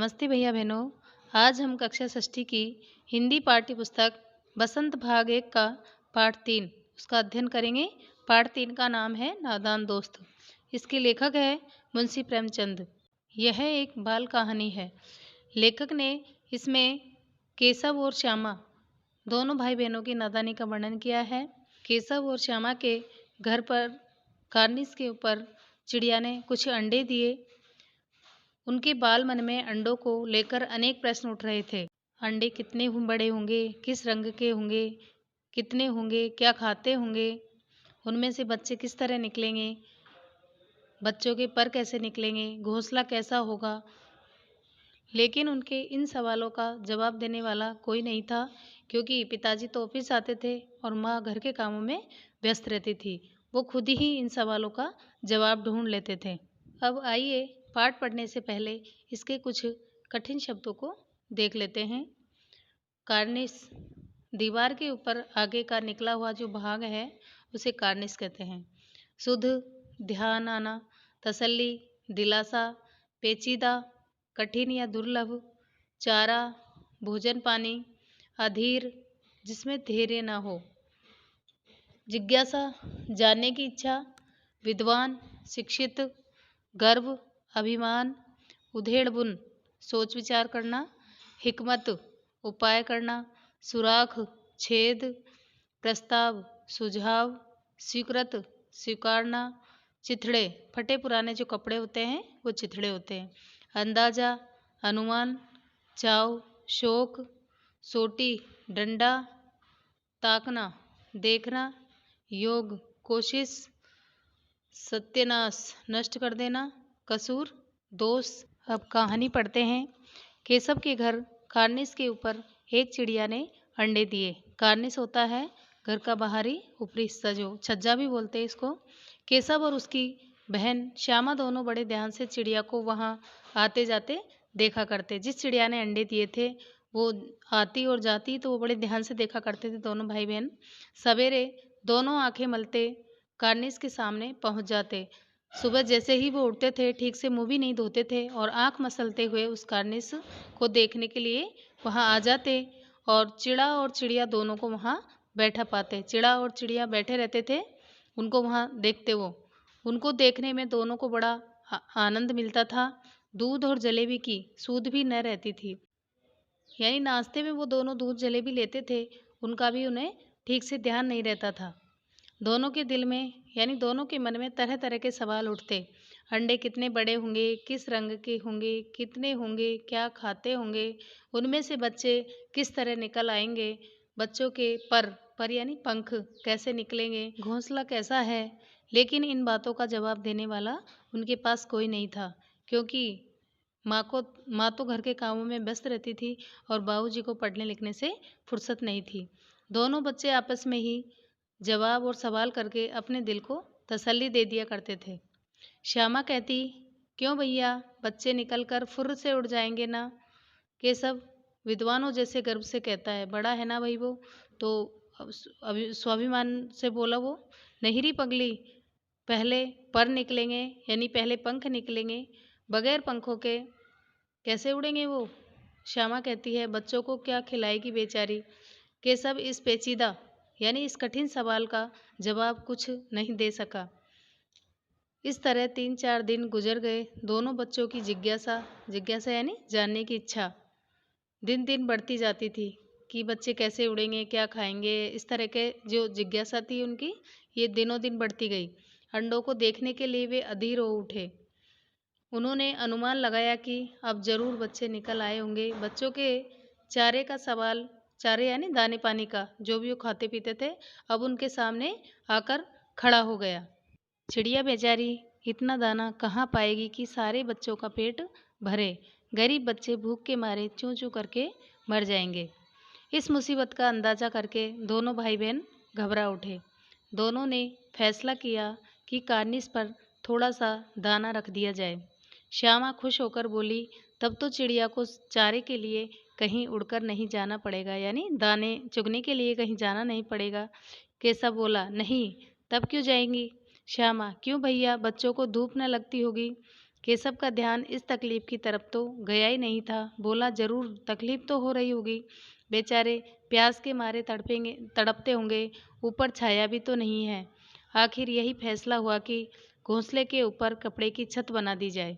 नमस्ते भैया बहनों। आज हम कक्षा षष्ठी की हिंदी पाठ्य पुस्तक बसंत भाग 1 का पाठ 3 उसका अध्ययन करेंगे। पाठ 3 का नाम है नादान दोस्त। इसके लेखक है मुंशी प्रेमचंद। यह एक बाल कहानी है। लेखक ने इसमें केशव और श्यामा दोनों भाई बहनों की नादानी का वर्णन किया है। केशव और श्यामा के घर पर कार्निस के ऊपर चिड़िया ने कुछ अंडे दिए। उनके बाल मन में अंडों को लेकर अनेक प्रश्न उठ रहे थे। अंडे कितने बड़े होंगे, किस रंग के होंगे, कितने होंगे, क्या खाते होंगे, उनमें से बच्चे किस तरह निकलेंगे, बच्चों के पर कैसे निकलेंगे, घोंसला कैसा होगा। लेकिन उनके इन सवालों का जवाब देने वाला कोई नहीं था, क्योंकि पिताजी तो ऑफिस आते थे और माँ घर के कामों में व्यस्त रहती थी। वो खुद ही इन सवालों का जवाब ढूंढ लेते थे। अब आइए पाठ पढ़ने से पहले इसके कुछ कठिन शब्दों को देख लेते हैं। कार्निस, दीवार के ऊपर आगे का निकला हुआ जो भाग है उसे कार्निस कहते हैं। सुध, ध्यान आना, तसल्ली, दिलासा, पेचीदा, कठिन या दुर्लभ, चारा, भोजन पानी, अधीर, जिसमें धैर्य ना हो, जिज्ञासा, जानने की इच्छा, विद्वान, शिक्षित, गर्व, अभिमान, उधेड़बुन, सोच विचार करना, हिकमत, उपाय करना, सुराख, छेद, प्रस्ताव, सुझाव, स्वीकृत, स्वीकारना, चिथड़े, फटे पुराने जो कपड़े होते हैं वो चिथड़े होते हैं, अंदाजा, अनुमान, चाव, शोक, सोटी, डंडा, ताकना, देखना, योग, कोशिश, सत्यानाश, नष्ट कर देना, कसूर, दोष। अब कहानी पढ़ते हैं। केशव के घर कार्निस के ऊपर एक चिड़िया ने अंडे दिए। कार्निस होता है घर का बाहरी ऊपरी हिस्सा, जो छज्जा भी बोलते हैं इसको। केशव और उसकी बहन श्यामा दोनों बड़े ध्यान से चिड़िया को वहाँ आते जाते देखा करते। जिस चिड़िया ने अंडे दिए थे वो आती और जाती, तो वो बड़े ध्यान से देखा करते थे दोनों भाई बहन। सवेरे दोनों आंखें मलते कार्निस के सामने पहुंच जाते। सुबह जैसे ही वो उठते थे ठीक से मुंह भी नहीं धोते थे और आंख मसलते हुए उस कार्निस को देखने के लिए वहां आ जाते और चिड़ा और चिड़िया दोनों को वहां बैठा पाते। चिड़ा और चिड़िया बैठे रहते थे, उनको वहां देखते। वो उनको देखने में दोनों को बड़ा आनंद मिलता था। दूध और जलेबी की सूध भी न रहती थी, यानी नाश्ते में वो दोनों दूध जलेबी लेते थे, उनका भी उन्हें ठीक से ध्यान नहीं रहता था। दोनों के दिल में यानी दोनों के मन में तरह तरह के सवाल उठते। अंडे कितने बड़े होंगे, किस रंग के होंगे, कितने होंगे, क्या खाते होंगे, उनमें से बच्चे किस तरह निकल आएंगे, बच्चों के पर यानी पंख कैसे निकलेंगे, घोंसला कैसा है। लेकिन इन बातों का जवाब देने वाला उनके पास कोई नहीं था, क्योंकि माँ तो घर के कामों में व्यस्त रहती थी और बाबूजी को पढ़ने लिखने से फुर्सत नहीं थी। दोनों बच्चे आपस में ही जवाब और सवाल करके अपने दिल को तसल्ली दे दिया करते थे। श्यामा कहती, क्यों भैया, बच्चे निकल कर फुर्र से उड़ जाएंगे ना। केशव विद्वानों जैसे गर्व से कहता है, बड़ा है ना भाई वो तो। अभी स्वाभिमान से बोला वो, नहीं री पगली, पहले पर निकलेंगे यानी पहले पंख निकलेंगे, बगैर पंखों के कैसे उड़ेंगे वो। श्यामा कहती है, बच्चों को क्या खिलाएगी बेचारी। केशव इस पेचीदा यानी इस कठिन सवाल का जवाब कुछ नहीं दे सका। इस तरह 3-4 दिन गुजर गए। दोनों बच्चों की जिज्ञासा यानी जानने की इच्छा दिन दिन बढ़ती जाती थी कि बच्चे कैसे उड़ेंगे, क्या खाएंगे। इस तरह के जो जिज्ञासा थी उनकी, ये दिनों दिन बढ़ती गई। अंडों को देखने के लिए वे अधीर हो उठे। उन्होंने अनुमान लगाया कि अब जरूर बच्चे निकल आए होंगे। बच्चों के चारे का सवाल, चारे यानी दाने पानी का, जो भी वो खाते पीते थे, अब उनके सामने आकर खड़ा हो गया। चिड़िया बेचारी इतना दाना कहाँ पाएगी कि सारे बच्चों का पेट भरे। गरीब बच्चे भूख के मारे चूं चूं करके मर जाएंगे। इस मुसीबत का अंदाजा करके दोनों भाई बहन घबरा उठे। दोनों ने फैसला किया कि कार्निस पर थोड़ा सा दाना रख दिया जाए। श्यामा खुश होकर बोली, तब तो चिड़िया को चारे के लिए कहीं उड़कर नहीं जाना पड़ेगा, यानी दाने चुगने के लिए कहीं जाना नहीं पड़ेगा। केशव बोला, नहीं, तब क्यों जाएंगी। श्यामा, क्यों भैया, बच्चों को धूप न लगती होगी। केशव का ध्यान इस तकलीफ की तरफ तो गया ही नहीं था। बोला, जरूर तकलीफ तो हो रही होगी, बेचारे प्यास के मारे तड़पेंगे, तड़पते होंगे, ऊपर छाया भी तो नहीं है। आखिर यही फैसला हुआ कि घोंसले के ऊपर कपड़े की छत बना दी जाए।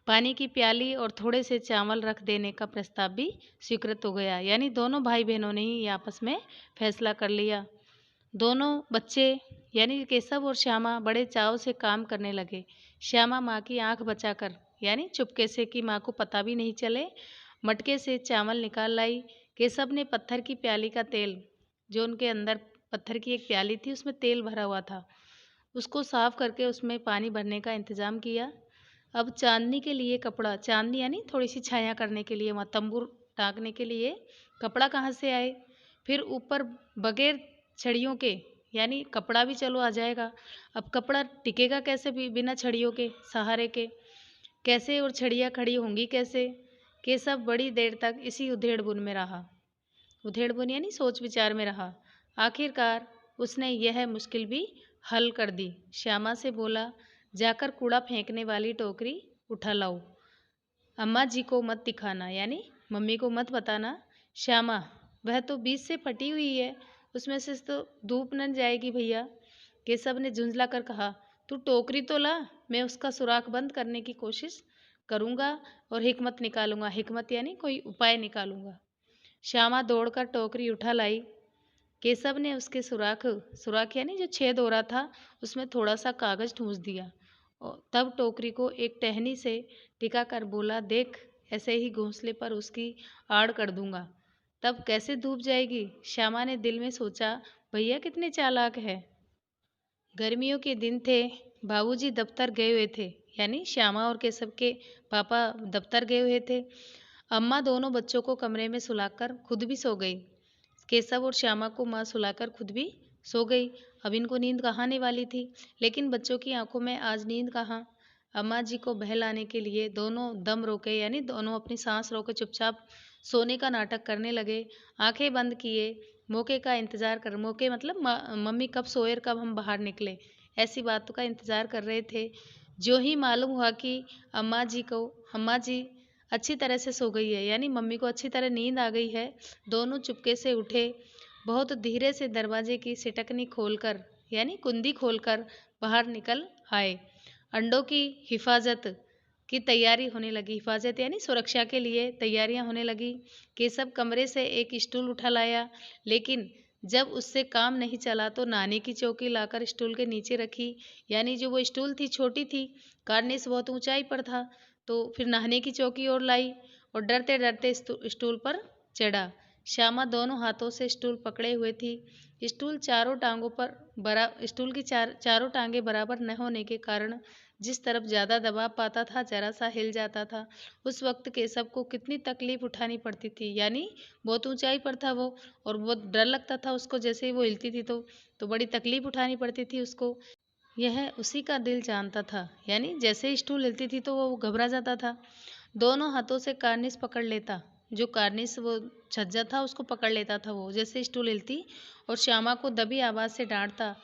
पानी की प्याली और थोड़े से चावल रख देने का प्रस्ताव भी स्वीकृत हो गया। यानी दोनों भाई बहनों ने ही आपस में फैसला कर लिया। दोनों बच्चे यानी केशव और श्यामा बड़े चाव से काम करने लगे। श्यामा माँ की आंख बचाकर यानी चुपके से कि माँ को पता भी नहीं चले मटके से चावल निकाल लाई। केशव ने पत्थर की प्याली का तेल, जो उनके अंदर पत्थर की एक प्याली थी उसमें तेल भरा हुआ था, उसको साफ करके उसमें पानी भरने का इंतजाम किया। अब चांदनी के लिए कपड़ा, चांदनी यानी थोड़ी सी छाया करने के लिए, वहाँ तंबू टांगने के लिए कपड़ा कहाँ से आए। फिर ऊपर बगैर छड़ियों के, यानी कपड़ा भी चलो आ जाएगा, अब कपड़ा टिकेगा कैसे भी बिना छड़ियों के सहारे के, कैसे और छड़ियाँ खड़ी होंगी कैसे। केशव बड़ी देर तक इसी उधेड़-बुन में रहा। उधेड़-बुन यानी सोच विचार में रहा। आखिरकार उसने यह मुश्किल भी हल कर दी। श्यामा से बोला, जाकर कूड़ा फेंकने वाली टोकरी उठा लाओ। अम्मा जी को मत दिखाना, यानी मम्मी को मत बताना। श्यामा, वह तो बीच से फटी हुई है, उसमें से तो धूप न जाएगी भैया। केशव ने झुंझला कर कहा, तू टोकरी तो ला, मैं उसका सुराख बंद करने की कोशिश करूंगा और हिकमत निकालूंगा। हिकमत यानी कोई उपाय निकालूंगा। श्यामा दौड़कर टोकरी उठा लाई। केशव ने उसके सुराख सुराख यानी जो छेद हो रहा था उसमें थोड़ा सा कागज ठूंस दिया और तब टोकरी को एक टहनी से टिका कर बोला, देख ऐसे ही घोंसले पर उसकी आड़ कर दूंगा, तब कैसे धूप जाएगी। श्यामा ने दिल में सोचा, भैया कितने चालाक है। गर्मियों के दिन थे, बाबूजी दफ्तर गए हुए थे, यानी श्यामा और केशव के पापा दफ्तर गए हुए थे। अम्मा दोनों बच्चों को कमरे में सुलाकर खुद भी सो गई। केशव और श्यामा को माँ सुलाकर खुद भी सो गई। अब इनको नींद कहाँ आने वाली थी, लेकिन बच्चों की आंखों में आज नींद कहाँ। अम्मा जी को बहलाने के लिए दोनों दम रोके, यानी दोनों अपनी सांस रोके चुपचाप सोने का नाटक करने लगे। आंखें बंद किए, मौके का इंतजार कर, मौके मतलब मम्मी कब सोए और कब हम बाहर निकले, ऐसी बातों का इंतजार कर रहे थे। जो ही मालूम हुआ कि अम्मा जी अच्छी तरह से सो गई है, यानी मम्मी को अच्छी तरह नींद आ गई है, दोनों चुपके से उठे। बहुत धीरे से दरवाजे की सिटकनी खोलकर यानी कुंडी खोलकर बाहर निकल आए। अंडों की हिफाजत की तैयारी होने लगी। हिफाजत यानी सुरक्षा के लिए तैयारियां होने लगी। केशव कमरे से एक स्टूल उठा लाया, लेकिन जब उससे काम नहीं चला तो नानी की चौकी लाकर स्टूल के नीचे रखी। यानी जो वो स्टूल थी छोटी थी, कार्निस बहुत ऊंचाई पर था, तो फिर नहाने की चौकी और लाई और डरते डरते स्टूल पर चढ़ा। श्यामा दोनों हाथों से स्टूल पकड़े हुए थी। स्टूल की चारों टांगे बराबर न होने के कारण जिस तरफ ज़्यादा दबाव पाता था जरा सा हिल जाता था। उस वक्त केशव को कितनी तकलीफ उठानी पड़ती थी, यानी बहुत ऊंचाई पर था वो और बहुत डर लगता था उसको, जैसे ही वो हिलती थी तो बड़ी तकलीफ उठानी पड़ती थी उसको। यह उसी का दिल जानता था, यानी जैसे ही स्टूल हिलती थी तो वो घबरा जाता था। दोनों हाथों से कार्निस पकड़ लेता, जो कार्निस वो छज्जा था उसको पकड़ लेता था वो जैसे स्टूल हिलती, और श्यामा को दबी आवाज़ से डांटता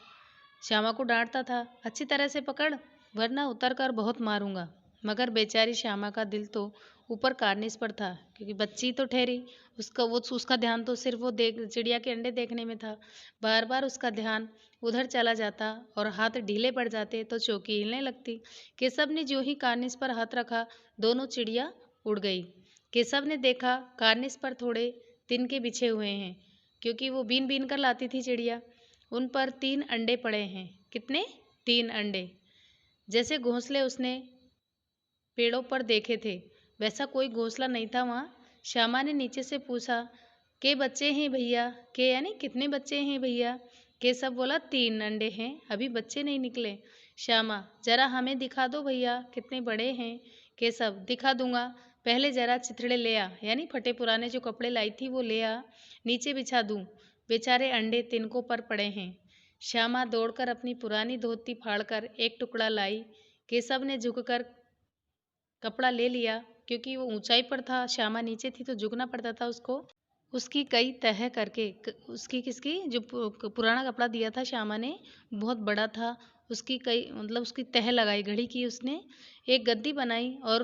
था, अच्छी तरह से पकड़ वरना उतर कर बहुत मारूंगा। मगर बेचारी श्यामा का दिल तो ऊपर कार्निस पर था, क्योंकि बच्ची तो ठहरी, उसका ध्यान तो सिर्फ वो चिड़िया के अंडे देखने में था। बार बार उसका ध्यान उधर चला जाता और हाथ ढीले पड़ जाते तो चौकी हिलने लगती। केशव ने जो ही कार्निस पर हाथ रखा, दोनों चिड़िया उड़ गई। केशव ने देखा कार्निस पर थोड़े तिनके बिछे हुए हैं, क्योंकि वो बीन बीन कर लाती थी चिड़िया। उन पर 3 अंडे पड़े हैं। कितने? 3 अंडे। जैसे घोंसले उसने पेड़ों पर देखे थे वैसा कोई घोंसला नहीं था वहाँ। श्यामा ने नीचे से पूछा, के बच्चे हैं भैया? के यानी कितने बच्चे हैं भैया? केशव बोला, 3 अंडे हैं, अभी बच्चे नहीं निकले। श्यामा, जरा हमें दिखा दो भैया कितने बड़े हैं। केशव, दिखा दूंगा, पहले जरा चिथड़े ले आ, यानी फटे पुराने जो कपड़े लाई थी वो ले आ, नीचे बिछा दूं, बेचारे अंडे तिनकों पर पड़े हैं। श्यामा दौड़कर अपनी पुरानी धोती फाड़कर एक टुकड़ा लाई। केशव ने झुककर कपड़ा ले लिया, क्योंकि वो ऊंचाई पर था, श्यामा नीचे थी तो झुकना पड़ता था उसको। उसकी कई तह करके उसकी किसकी जो पुराना कपड़ा दिया था श्यामा ने बहुत बड़ा था उसकी कई मतलब उसकी तह लगाई, घड़ी की उसने एक गद्दी बनाई और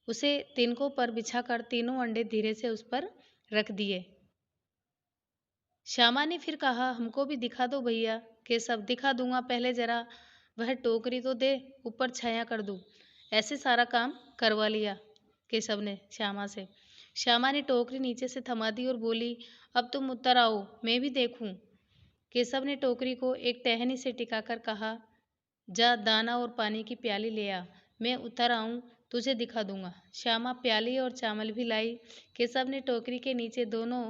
उसे तिनकों पर बिछाकर तीनों अंडे धीरे से उस पर रख दिए। श्यामा ने फिर कहा, हमको भी दिखा दो भैया। केशव, दिखा दूंगा, पहले जरा वह टोकरी तो दे, ऊपर छाया कर दूं। ऐसे सारा काम करवा लिया केशव ने श्यामा से। श्यामा ने टोकरी नीचे से थमा दी और बोली, अब तुम उतर आओ, मैं भी देखूं। केशव ने टोकरी को एक टहनी से टिकाकर कहा, जा दाना और पानी की प्याली ले आ, मैं उतर आऊं, तुझे दिखा दूंगा। श्यामा प्याली और चावल भी लाई। केशव ने टोकरी के नीचे दोनों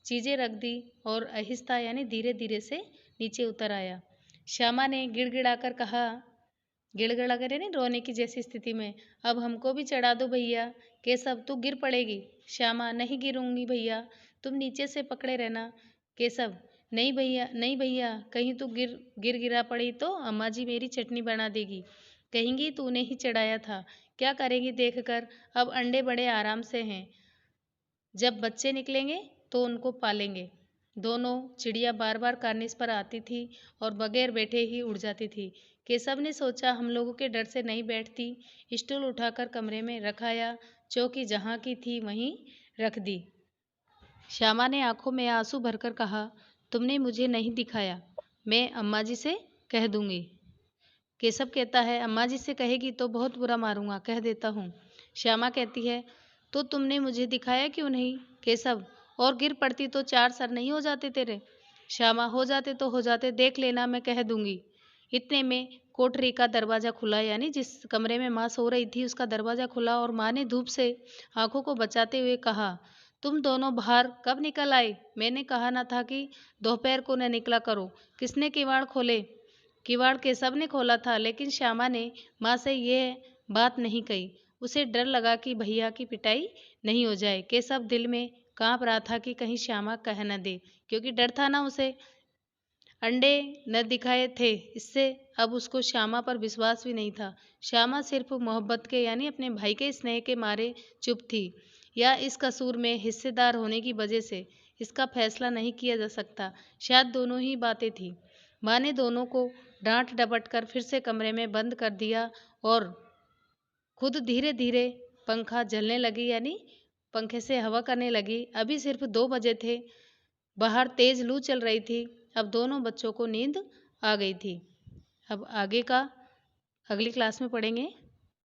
चीजें रख दी और आहिस्ता यानी धीरे धीरे से नीचे उतर आया। श्यामा ने गिड़गिड़ाकर कहा, गिड़गिड़ा करे नहीं रोने की जैसी स्थिति में, अब हमको भी चढ़ा दो भैया। केशव, तू गिर पड़ेगी। श्यामा, नहीं गिरूंगी भैया, तुम नीचे से पकड़े रहना। केशव, नहीं भैया, नहीं भैया, कहीं तू गिर गिरा पड़ी तो अम्मा जी मेरी चटनी बना देगी, कहेंगी तूने ही चढ़ाया था। क्या करेंगी देखकर, अब अंडे बड़े आराम से हैं, जब बच्चे निकलेंगे तो उनको पालेंगे। दोनों चिड़िया बार बार कार्निस पर आती थी और बगैर बैठे ही उड़ जाती थी। केशव ने सोचा, हम लोगों के डर से नहीं बैठती। स्टूल उठाकर कमरे में रखाया, चौकी जहाँ की थी वहीं रख दी। श्यामा ने आंखों में आंसू भरकर कहा, तुमने मुझे नहीं दिखाया, मैं अम्मा जी से कह दूंगी। केशव कहता है, अम्मा जी से कहेगी तो बहुत बुरा मारूंगा, कह देता हूँ। श्यामा कहती है, तो तुमने मुझे दिखाया क्यों नहीं? केशव, और गिर पड़ती तो 4 सर नहीं हो जाते तेरे? श्यामा, हो जाते तो हो जाते, देख लेना, मैं कह दूंगी। इतने में कोठरी का दरवाजा खुला, यानी जिस कमरे में माँ सो रही थी उसका दरवाजा खुला और माँ ने धूप से आंखों को बचाते हुए कहा, तुम दोनों बाहर कब निकल आए? मैंने कहा ना था कि दोपहर को न निकला करो। किसने किवाड़ खोले? किवाड़ केशव ने खोला था, लेकिन श्यामा ने माँ से यह बात नहीं कही। उसे डर लगा कि भैया की पिटाई नहीं हो जाए। केशव दिल में कांप रहा था कि कहीं श्यामा कह न दे, क्योंकि डर था ना उसे। अंडे न दिखाए थे, इससे अब उसको श्यामा पर विश्वास भी नहीं था। श्यामा सिर्फ मोहब्बत के यानी अपने भाई के स्नेह के मारे चुप थी, या इस कसूर में हिस्सेदार होने की वजह से, इसका फैसला नहीं किया जा सकता। शायद दोनों ही बातें थी। माँ ने दोनों को डांट डपट कर फिर से कमरे में बंद कर दिया और खुद धीरे धीरे पंखा झलने लगी, यानी पंखे से हवा करने लगी। अभी सिर्फ 2 बजे थे, बाहर तेज लू चल रही थी। अब दोनों बच्चों को नींद आ गई थी। अब आगे का अगली क्लास में पढ़ेंगे।